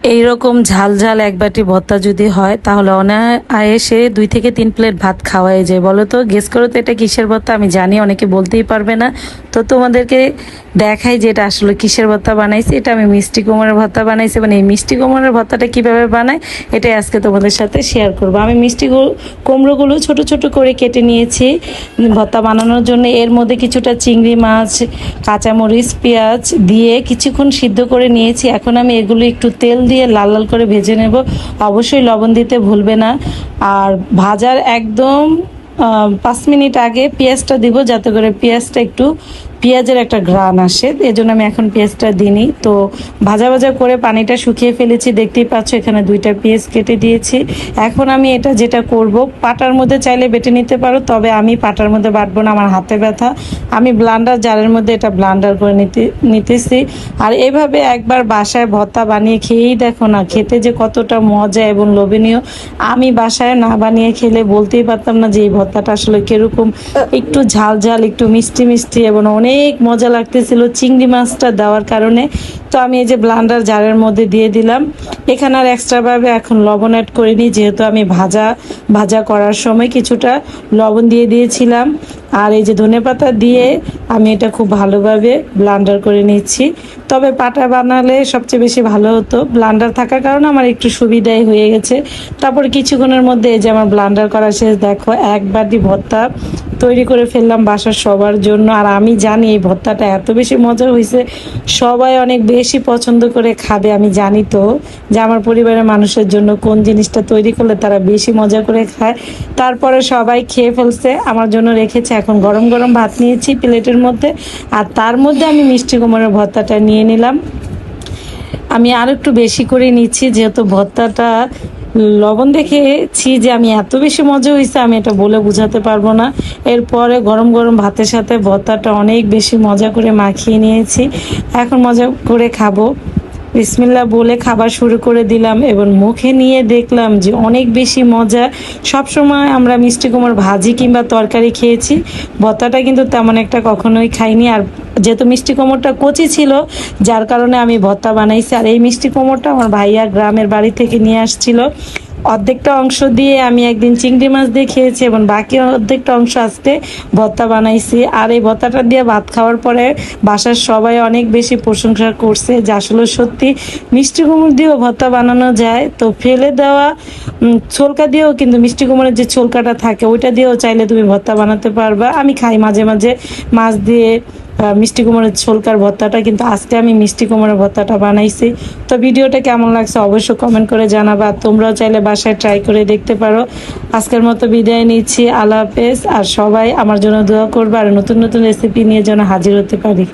এইরকম ঝাল ঝাল এক বাটি ভর্তা যদি হয় তাহলে অনায়াসে 2 থেকে 3 প্লেট ভাত খাওয়াই যায়। বলো তো, গেস করো তো এটা কিসের ভর্তা? আমি জানি অনেকে বলতেই পারবে না, তো তোমাদেরকে দেখাই যে এটা আসলে কিসের ভর্তা বানাইছি। এটা আমি মিষ্টি কুমড়ার ভর্তা বানাইছি। মানে এই মিষ্টি কুমড়ার ভর্তাটা কিভাবে বানায় এটাই আজকে তোমাদের সাথে শেয়ার করবো। আমি মিষ্টি কুমড়োগুলো ছোট ছোট করে কেটে নিয়েছি ভর্তা বানানোর জন্য। এর মধ্যে কিছুটা চিংড়ি মাছ, কাঁচামরিচ, পেঁয়াজ দিয়ে কিছুক্ষণ সিদ্ধ করে নিয়েছি। এখন আমি এগুলো একটু তেল দিয়ে লাল লাল করে ভেজে নেব। অবশ্যই লবণ দিতে ভুলবে না। আর ভাজার একদম 5 মিনিট আগে পেঁয়াজটা দিব, যাতে করে পেঁয়াজটা একটু পেঁয়াজের একটা ঘ্রাণ আসে। এই জন্য আমি এখন পেঁয়াজটা দিইনি। তো ভাজা ভাজা করে পানিটা শুকিয়ে ফেলেছি, দেখতেই পাচ্ছ এখানে 2টা পেঁয়াজ কেটে দিয়েছি। এখন আমি এটা যেটা করব, পাটার মধ্যে চাইলে বেটে নিতে পারো, তবে আমি পাটার মধ্যে বাটবো না, আমার হাতে ব্যথা। আমি ব্লান্ডার জারের মধ্যে এটা ব্লান্ডার করে নিতেছি। আর এভাবে একবার বাসায় ভর্তা বানিয়ে খেয়েই দেখো না, খেতে যে কতটা মজা এবং লোভনীয়। আমি বাসায় না বানিয়ে খেলে বলতেই পারতাম না যে এই ভর্তাটা আসলে কিরকম। একটু ঝাল ঝাল, একটু মিষ্টি মিষ্টি এবং অনেক মজা লাগতেছিল চিংড়ি মাছটা দেওয়ার কারণে। তো আমি এই যে ব্লান্ডার জারের মধ্যে দিয়ে দিলাম। এখানে আর এক্সট্রাভাবে এখন লবণ অ্যাড করিনি, যেহেতু আমি ভাজা করার সময় কিছুটা লবণ দিয়ে দিয়েছিলাম। আর এই যে ধনেপাতা দিয়ে আমি এটা খুব ভালোভাবে ব্লান্ডার করে নিচ্ছি। তবে পাটা বানালে সবচেয়ে বেশি ভালো হতো, ব্লান্ডার থাকার কারণে আমার একটু সুবিধাই হয়ে গেছে। তারপর কিছুক্ষণের মধ্যে এই যে আমার ব্লান্ডার করা শেষ। দেখো এক বাটি ভর্তা তৈরি করে ফেললাম বাসার সবার জন্য। আর আমি জানি এই ভর্তাটা এত বেশি মজা হয়েছে, সবাই অনেক বেশি পছন্দ করে খাবে। আমি জানি তো যে আমার পরিবারের মানুষের জন্য কোন জিনিসটা তৈরি করলে তারা বেশি মজা করে খায়। তারপরে সবাই খেয়ে ফেলছে, আমার জন্য রেখেছে। এখন গরম গরম ভাত নিয়েছি প্লেটের মধ্যে, আর তার মধ্যে আমি মিষ্টি কুমড়ার ভর্তাটা নিয়ে নিলাম। আমি আর একটু বেশি করে নিচ্ছি, যেহেতু ভর্তাটা লবণ দেখেছি যে আমি এত বেশি মজা হয়েছে আমি এটা বলে বোঝাতে পারবো না। এরপরে গরম গরম ভাতের সাথে ভর্তাটা অনেক বেশি মজা করে মাখিয়ে নিয়েছি। এখন মজা করে খাবো। বিসমিল্লাহ বলে খাবার শুরু করে দিলাম এবং মুখে নিয়ে দেখলাম যে অনেক বেশি মজা। সবসময় আমরা মিষ্টি কুমড় ভাজি কিংবা তরকারি খেয়েছি, ভর্তাটা কিন্তু তেমন একটা কখনোই খাইনি। আর যেহেতু মিষ্টি কুমড়টা কচি ছিল, যার কারণে আমি ভর্তা বানাইছি। আর এই মিষ্টি কুমড়টা আমার ভাইয়া গ্রামের বাড়ি থেকে নিয়ে আসছিল। অর্ধেকটা অংশ দিয়ে আমি একদিন চিংড়ি মাছ দিয়ে খেয়েছি এবং বাকি অর্ধেকটা অংশ আজকে ভর্তা বানাইছি। আর এই ভর্তাটা দিয়ে ভাত খাওয়ার পরে বাসার সবাই অনেক বেশি প্রশংসা করছে যে আসলে সত্যি মিষ্টি কুমড় দিয়েও ভর্তা বানানো যায়। তো ফেলে দেওয়া ছোলকা দিয়েও কিন্তু মিষ্টি কুমড়ের যে ছোলকাটা থাকে ওইটা দিয়েও চাইলে তুমি ভর্তা বানাতে পারবা। আমি খাই মাঝে মাঝে মাছ দিয়ে মিষ্টি কুমড়ের ছোলকার ভর্তাটা, কিন্তু আজকে আমি মিষ্টি কুমড়ের ভর্তাটা বানাইছি। তো ভিডিওটা কেমন লাগছে অবশ্যই কমেন্ট করে জানাবা। তোমরাও চাইলে বাসায় ট্রাই করে দেখতে পারো। আজকের মতো বিদায় নিচ্ছি, আল্লাহ হাফেজ। আর সবাই আমার জন্য দোয়া করবে আর নতুন নতুন রেসিপি নিয়ে যেন হাজির হতে পারি।